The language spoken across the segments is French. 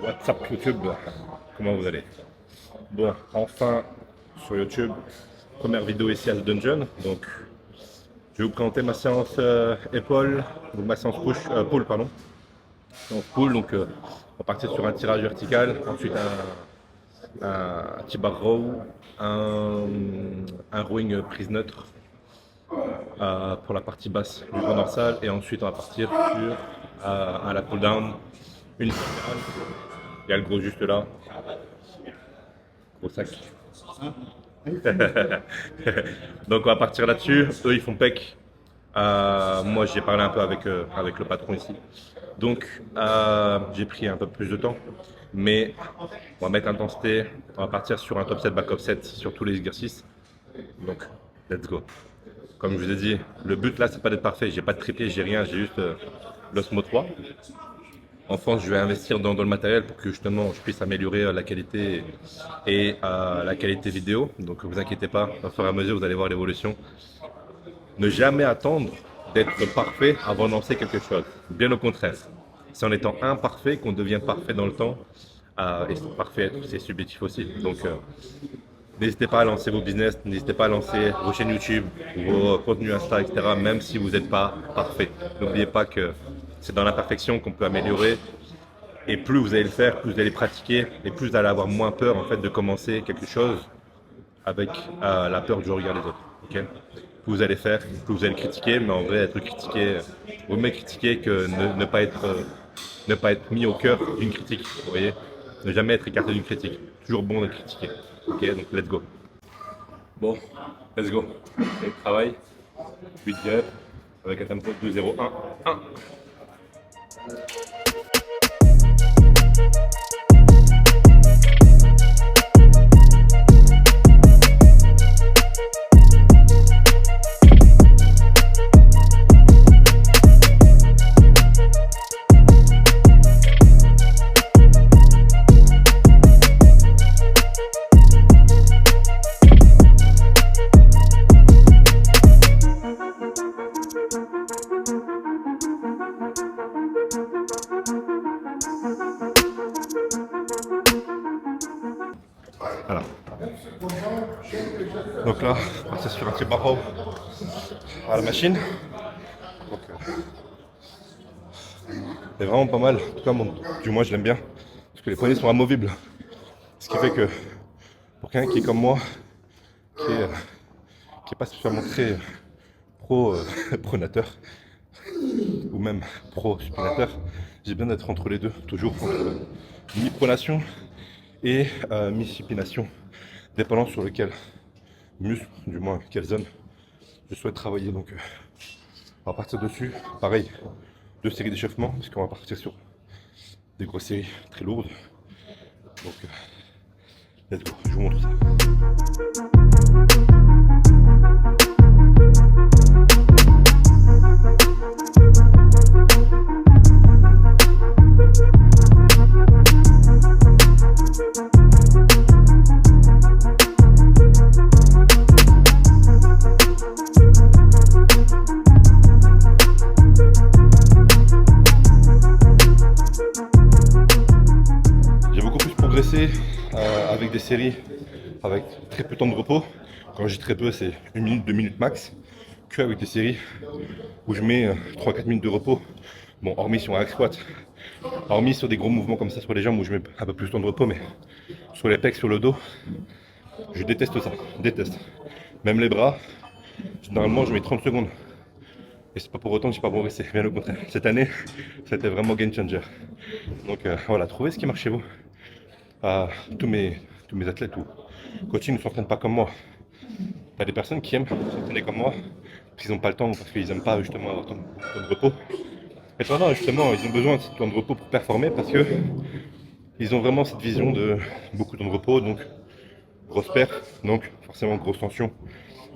What's up YouTube? Comment vous allez? Bon, enfin sur YouTube, première vidéo ici à The Dungeon. Donc, je vais vous présenter ma séance épaule, donc ma séance pull, pardon. Séance pull, donc on va partir sur un tirage vertical, ensuite un T-bar row, un rowing prise neutre pour la partie basse du grand dorsal, et ensuite on va partir sur un lat pull down unilatéral. Il y a le gros juste là, gros sac. Donc on va partir là-dessus. Eux ils font pec. Moi j'ai parlé un peu avec le patron ici. Donc j'ai pris un peu plus de temps. Mais on va mettre l'intensité. On va partir sur un top set, back offset sur tous les exercices. Donc let's go. Comme je vous ai dit, le but là c'est pas d'être parfait. J'ai pas de triplé, j'ai rien, j'ai juste l'Osmo 3. En France, je vais investir dans le matériel pour que justement je puisse améliorer la qualité et la qualité vidéo. Donc ne vous inquiétez pas, au fur et à mesure vous allez voir l'évolution. Ne jamais attendre d'être parfait avant de lancer quelque chose. Bien au contraire. C'est en étant imparfait qu'on devient parfait dans le temps. Et parfait, c'est subjectif aussi. Donc n'hésitez pas à lancer vos business, n'hésitez pas à lancer vos chaînes YouTube, vos contenus Insta, etc. Même si vous n'êtes pas parfait. N'oubliez pas que c'est dans l'imperfection qu'on peut améliorer. Et plus vous allez le faire, plus vous allez pratiquer, et plus vous allez avoir moins peur en fait de commencer quelque chose avec la peur du regard des autres. Okay, plus vous allez faire, plus vous allez critiquer, mais en vrai être critiqué, vaut mieux critiquer que ne pas être mis au cœur d'une critique. Vous voyez, ne jamais être écarté d'une critique. Toujours bon de critiquer. Ok, donc let's go. Bon, let's go. C'est le travail. 8 reps avec un tempo de 2-0-1. 1. Voilà. Donc là, on va partir sur un petit bar row à la machine. Donc, c'est vraiment pas mal. En tout cas, du moins, je l'aime bien. Parce que les poignets sont amovibles. Ce qui fait que pour quelqu'un qui est comme moi, qui est pas spécialement très pronateur, ou même pro-supinateur, j'ai besoin d'être entre les deux, toujours entre mi-pronation et mi-supination, dépendant sur lequel muscle, du moins quelle zone je souhaite travailler. Donc on va partir dessus, pareil, 2 séries d'échauffement, parce qu'on va partir sur des grosses séries très lourdes. Donc let's go, je vous montre ça. Avec des séries avec très peu de temps de repos. Quand je dis très peu, c'est 1 minute, 2 minutes max, que avec des séries où je mets 3-4 minutes de repos. Bon, hormis sur un hack squat, hormis sur des gros mouvements comme ça sur les jambes où je mets un peu plus de temps de repos, mais sur les pecs, sur le dos, je déteste ça, déteste. Même les bras, généralement je mets 30 secondes. Et c'est pas pour autant que j'ai pas progressé, bien au contraire. Cette année, c'était vraiment game changer. Donc voilà, trouvez ce qui marche chez vous. Tous mes athlètes ou coaching ne s'entraînent pas comme moi. Il y a des personnes qui aiment s'entraîner comme moi parce qu'ils n'ont pas le temps ou parce qu'ils n'aiment pas justement avoir tant de repos. Et pendant justement, ils ont besoin de ce temps de repos pour performer parce que ils ont vraiment cette vision de beaucoup de temps de repos, donc grosse perte, donc forcément grosse tension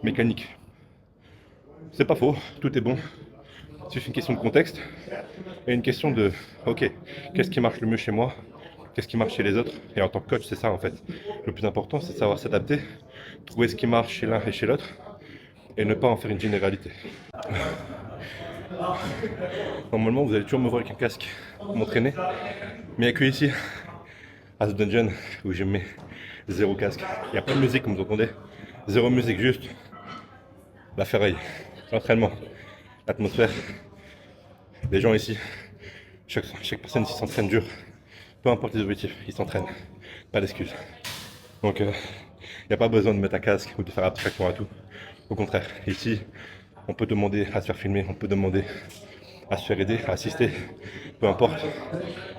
mécanique. C'est pas faux, tout est bon. C'est une question de contexte et une question de ok, qu'est-ce qui marche le mieux chez moi? Qu'est-ce qui marche chez les autres? Et en tant que coach, c'est ça en fait. Le plus important, c'est de savoir s'adapter, trouver ce qui marche chez l'un et chez l'autre, et ne pas en faire une généralité. Normalement, vous allez toujours me voir avec un casque pour m'entraîner, mais il n'y a que ici à The Dungeon où je mets zéro casque. Il n'y a pas de musique comme vous entendez. Zéro musique, juste la ferraille, l'entraînement, l'atmosphère. Les gens ici, chaque personne ici s'entraîne dur. Peu importe les objectifs, ils s'entraînent. Pas d'excuses. Donc il n'y a pas besoin de mettre un casque ou de faire abstraction à tout. Au contraire, ici, on peut demander à se faire filmer, on peut demander à se faire aider, à assister, peu importe.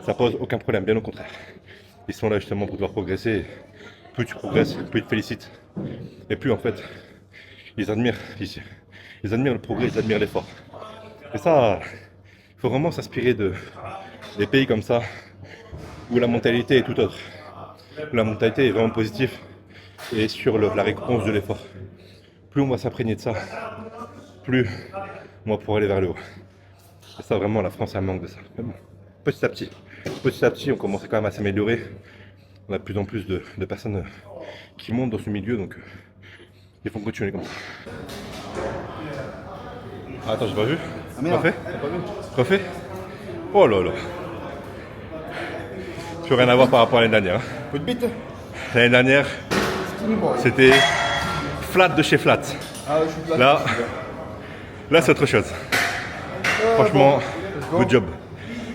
Ça pose aucun problème, bien au contraire. Ils sont là justement pour devoir progresser. Plus tu progresses, plus ils te félicitent. Et plus en fait, ils admirent ici. Ils admirent le progrès, ils admirent l'effort. Et ça, il faut vraiment s'inspirer des pays comme ça, où la mentalité est tout autre. Où la mentalité est vraiment positive et sur la récompense de l'effort. Plus on va s'imprégner de ça, plus on va pouvoir aller vers le haut. Et ça, vraiment, la France a un manque de ça. Mais bon, petit à petit, on commence quand même à s'améliorer. On a de plus en plus de personnes qui montent dans ce milieu, donc il faut continuer comme ça. Ah, attends, j'ai pas vu. Refait. Refait. Oh là là. Plus rien à voir par rapport à l'année dernière. Coup de bite. L'année dernière, c'était flat de chez flat. Ah, je suis là. Là c'est autre chose. Franchement, good job.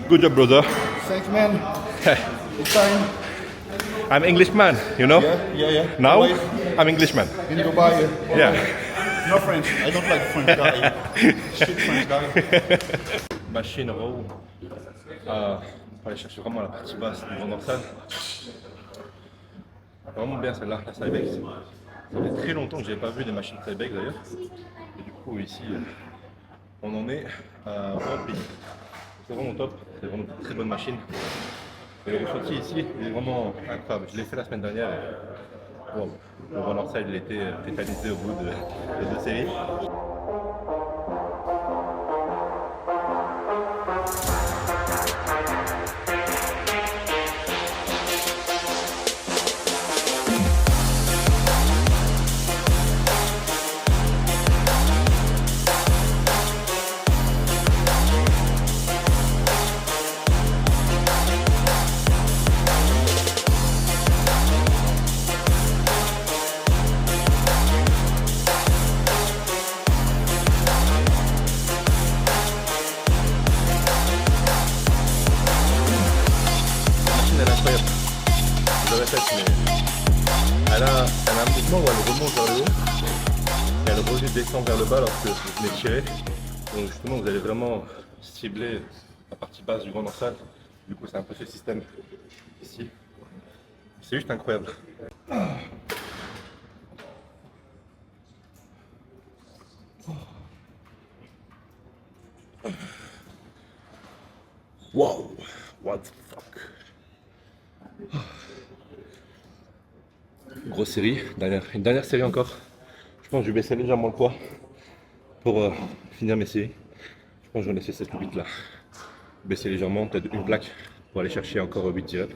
Good job, brother. Thanks, man. Hey, It's time. I'm Englishman, you know? Yeah. Now, Dubai. I'm Englishman. In Dubai. Yeah. No French. I don't like French guy. Shit French guy. Machine row. Pour aller chercher vraiment la partie basse du grand dorsal. Vraiment bien celle-là, la Cybex. Ça fait très longtemps que je n'avais pas vu des machines Cybex d'ailleurs. Et du coup ici, on en est au pic. C'est vraiment top, c'est vraiment une très bonne machine. Et le ressenti ici, il est vraiment incroyable. Je l'ai fait la semaine dernière. Et, wow, le grand dorsal il a été tétanisé au bout de 2 séries. Elle est incroyable. Je le répète, mais elle a un mouvement où elle remonte vers le haut et elle redescend vers le bas alors que je l'ai tiré. Donc justement, vous allez vraiment cibler la partie basse du grand dorsal. Du coup, c'est un peu ce système ici. C'est juste incroyable. Wow, what the fuck. Grosse série, une dernière série encore. Je pense que je vais baisser légèrement le poids pour finir mes séries. Je pense que j'en ai fait 7 ou 8 là. Baisser légèrement, peut-être une plaque pour aller chercher encore 8 reps.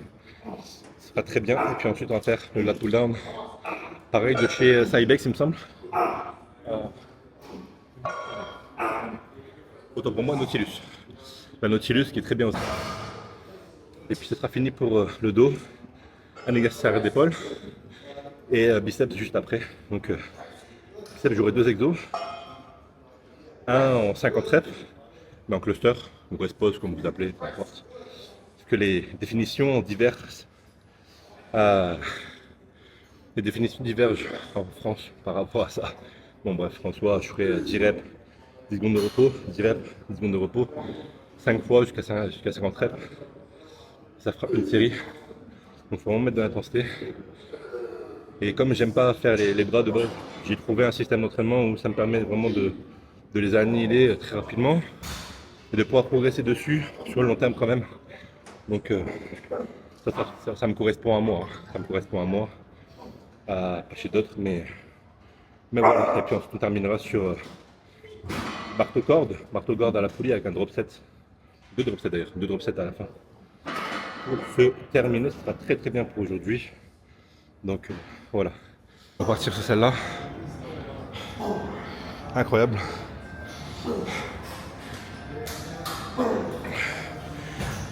Ce sera très bien. Et puis ensuite on va faire le lat pull down. Pareil de chez Cybex il me semble. Autant pour moi Nautilus. La Nautilus qui est très bien aussi. Et puis ce sera fini pour le dos. Un exercice d'épaule. Et biceps juste après. Donc biceps j'aurai 2 exos. Un en 50 reps, mais en cluster, ou rest pause comme vous appelez, peu importe. Parce que les définitions divergent. Les définitions divergent en France par rapport à ça. Bon bref, en soi, je ferai 10 reps, 10 secondes de repos, 10 reps, 10 secondes de repos, 5 fois jusqu'à 50 reps. Ça fera une série. Donc il faut vraiment mettre de l'intensité. Et comme j'aime pas faire les bras de base, j'ai trouvé un système d'entraînement où ça me permet vraiment de les annihiler très rapidement et de pouvoir progresser dessus sur le long terme quand même. Donc ça me correspond à moi, ça me correspond à moi, pas chez d'autres, mais voilà. Et puis on terminera sur marteau-corde à la poulie avec un drop set, 2 drop sets d'ailleurs, 2 drop sets à la fin. Pour se terminer, ce sera très bien pour aujourd'hui. Donc voilà. On va partir sur celle-là. Incroyable.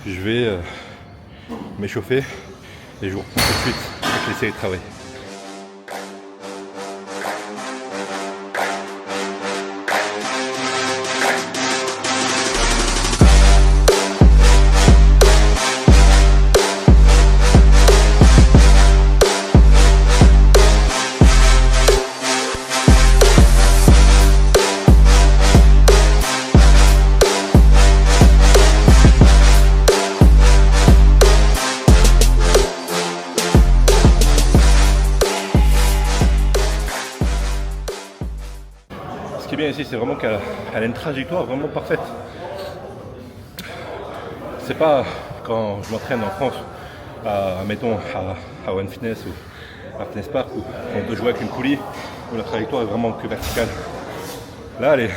Puis je vais m'échauffer Et je vous reprends tout de suite avec les séries de travail. Ce qui est bien ici, c'est vraiment qu'elle a une trajectoire vraiment parfaite. C'est pas quand je m'entraîne en France, mettons à One Fitness ou à Fitness Park, où on peut jouer avec une poulie, où la trajectoire est vraiment que verticale. Là, elle est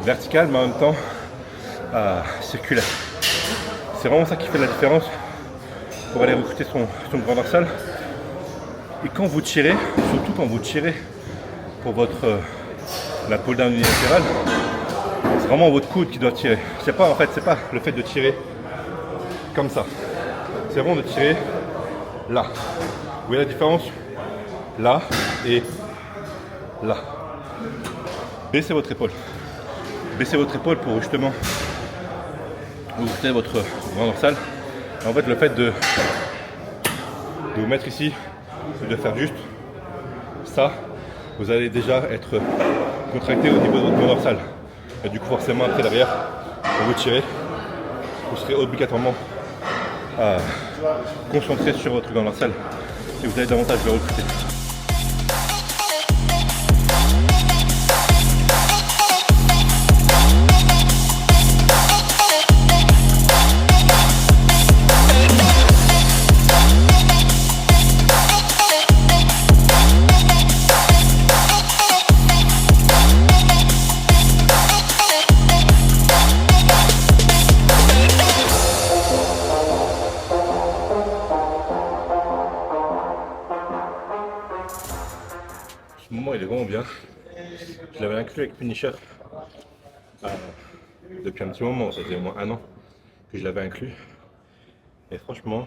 verticale, mais en même temps circulaire. C'est vraiment ça qui fait la différence pour aller recruter son grand dorsal. Et quand vous tirez, surtout quand vous tirez pour la pull down unilatérale, c'est vraiment votre coude qui doit tirer. C'est pas le fait de tirer comme ça. C'est vraiment de tirer là. Vous voyez la différence? Là et là. Baissez votre épaule. Baissez votre épaule pour justement ouvrir votre grand dorsal. Et en fait, le fait de vous mettre ici et de faire juste ça, vous allez déjà être contracté au niveau de votre grand dorsal. Et du coup, forcément, après derrière, quand vous tirez, vous serez obligatoirement concentré sur votre grand dorsal et vous allez davantage le recruter. Ce moment il est vraiment bien. Je l'avais inclus avec Punisher depuis un petit moment, ça faisait au moins 1 an que je l'avais inclus. Et franchement,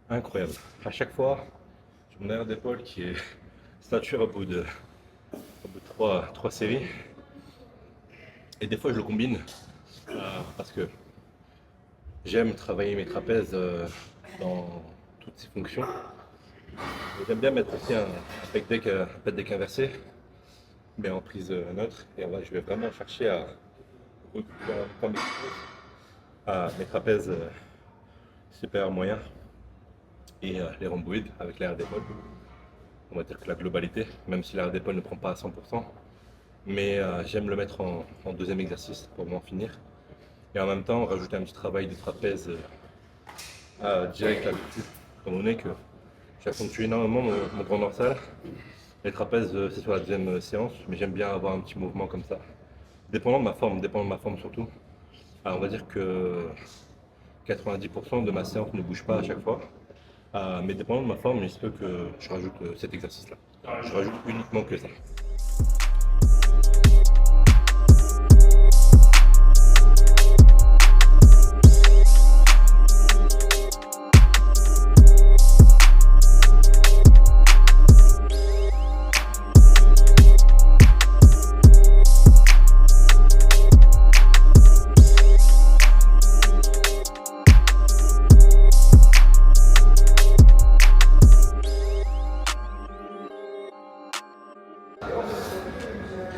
incroyable. À chaque fois, j'ai mon arrière d'épaule qui est stature au bout de 3 séries. Et des fois je le combine parce que j'aime travailler mes trapèzes dans toutes ces fonctions. Et j'aime bien mettre aussi un pec deck inversé, mais en prise neutre. Et là, je vais vraiment chercher à recouper mes trapèzes supérieurs moyens et les rhomboïdes avec l'arrière d'épaule. On va dire que la globalité, même si l'arrière d'épaule ne prend pas à 100%, mais j'aime le mettre en deuxième exercice pour m'en finir. Et en même temps, rajouter un petit travail de trapèze direct là-dessus, étant donné que j'accentue énormément mon grand dorsal. Les trapèzes, c'est sur la deuxième séance, mais j'aime bien avoir un petit mouvement comme ça. Dépendant de ma forme surtout. Alors on va dire que 90% de ma séance ne bouge pas à chaque fois. Mais dépendant de ma forme, il se peut que je rajoute cet exercice-là. Je rajoute uniquement que ça.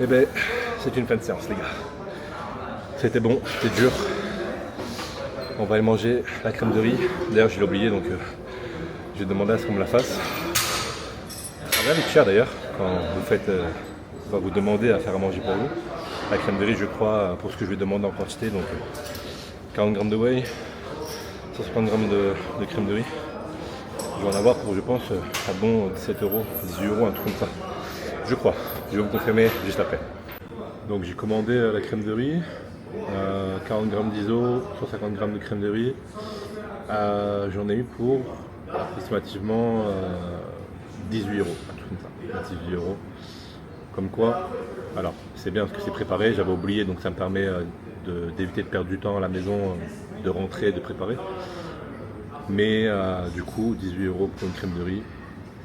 Eh ben, c'est une fin de séance, les gars. C'était bon, c'était dur. On va aller manger la crème de riz. D'ailleurs, je l'ai oublié, donc je vais demander à ce qu'on me la fasse. Rien de cher d'ailleurs, quand vous va vous demander à faire à manger pour vous. La crème de riz, je crois, pour ce que je vais demander en quantité, donc 40 g de whey, 150 g de crème de riz. Je vais en avoir pour, je pense, un bon 17 €, 18 €, un truc comme ça. Je crois, je vais vous confirmer juste après. Donc j'ai commandé la crème de riz, 40 g d'ISO, 150 g de crème de riz. J'en ai eu pour approximativement 18 €, un truc comme ça, 18 €. Comme quoi, alors c'est bien parce que c'est préparé, j'avais oublié, donc ça me permet d'éviter de perdre du temps à la maison, de rentrer, de préparer. Mais du coup, 18 euros pour une crème de riz,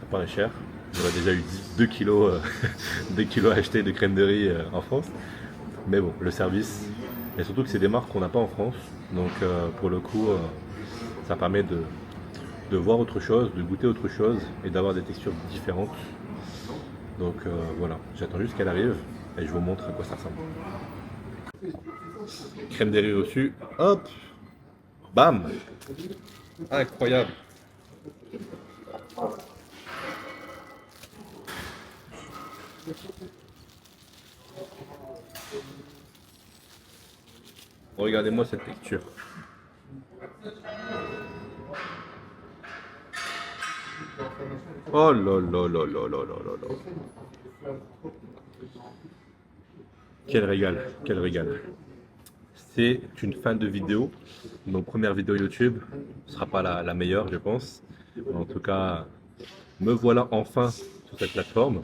ça paraît cher. J'aurais déjà eu 2 kilos, 2 kilos achetés de crème de riz en France. Mais bon, le service, et surtout que c'est des marques qu'on n'a pas en France. Donc pour le coup, ça permet de voir autre chose, de goûter autre chose et d'avoir des textures différentes. Donc voilà, j'attends juste qu'elle arrive et je vous montre à quoi ça ressemble. Crème de riz reçue, hop, bam, incroyable. Regardez-moi cette texture. Oh là là là là là là là là. Quel régal, quel régal. C'est une fin de vidéo. Nos premières vidéos YouTube ne sera pas la meilleure, je pense. En tout cas, me voilà enfin sur cette plateforme.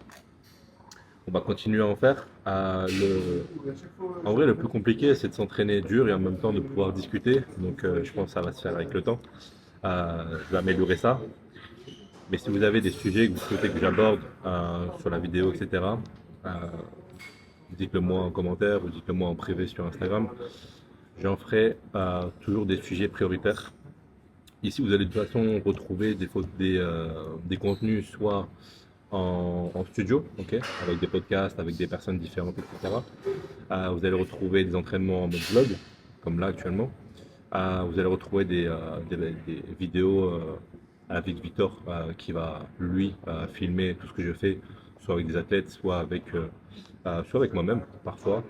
On va continuer à en faire. En vrai, le plus compliqué, c'est de s'entraîner dur et en même temps de pouvoir discuter. Donc, je pense que ça va se faire avec le temps. Je vais améliorer ça. Mais si vous avez des sujets que vous souhaitez que j'aborde sur la vidéo, etc., euh, dites-le moi en commentaire ou dites-le moi en privé sur Instagram. J'en ferai toujours des sujets prioritaires. Ici, vous allez de toute façon retrouver des contenus soit en studio, ok, avec des podcasts, avec des personnes différentes, etc. Vous allez retrouver des entraînements en mode vlog, comme là actuellement. Vous allez retrouver des vidéos avec Victor qui va, lui, filmer tout ce que je fais, soit avec des athlètes, soit avec moi-même parfois.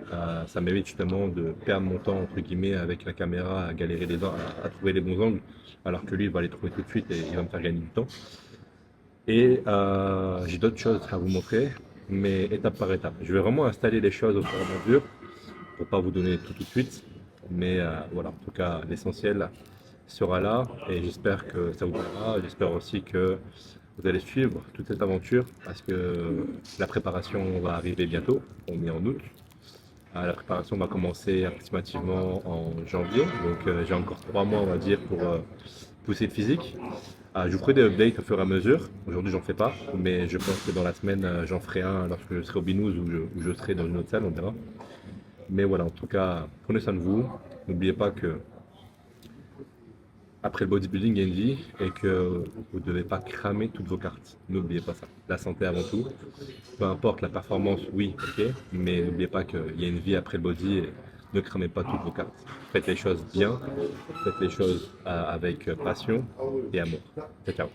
Ça m'évite justement de perdre mon temps entre guillemets avec la caméra à galérer à trouver les bons angles, alors que lui il va les trouver tout de suite et il va me faire gagner du temps. Et j'ai d'autres choses à vous montrer, mais étape par étape. Je vais vraiment installer les choses au fur et à mesure pour pas vous donner tout de suite. Mais voilà, en tout cas, l'essentiel sera là et j'espère que ça vous plaira. J'espère aussi que vous allez suivre toute cette aventure parce que la préparation va arriver bientôt. On est en août. La préparation va commencer approximativement en janvier. Donc j'ai encore 3 mois, on va dire, pour pousser le physique. Je vous ferai des updates au fur et à mesure. Aujourd'hui, j'en fais pas, mais je pense que dans la semaine, j'en ferai un lorsque je serai au Binous ou je serai dans une autre salle, on verra. Mais voilà, en tout cas, prenez soin de vous. N'oubliez pas que après le bodybuilding, il y a une vie et que vous ne devez pas cramer toutes vos cartes. N'oubliez pas ça. La santé avant tout. Peu importe la performance, oui, ok, mais n'oubliez pas qu'il y a une vie après le body et ne cramez pas toutes vos cartes. Faites les choses bien, faites les choses avec passion et amour. Ciao, ciao.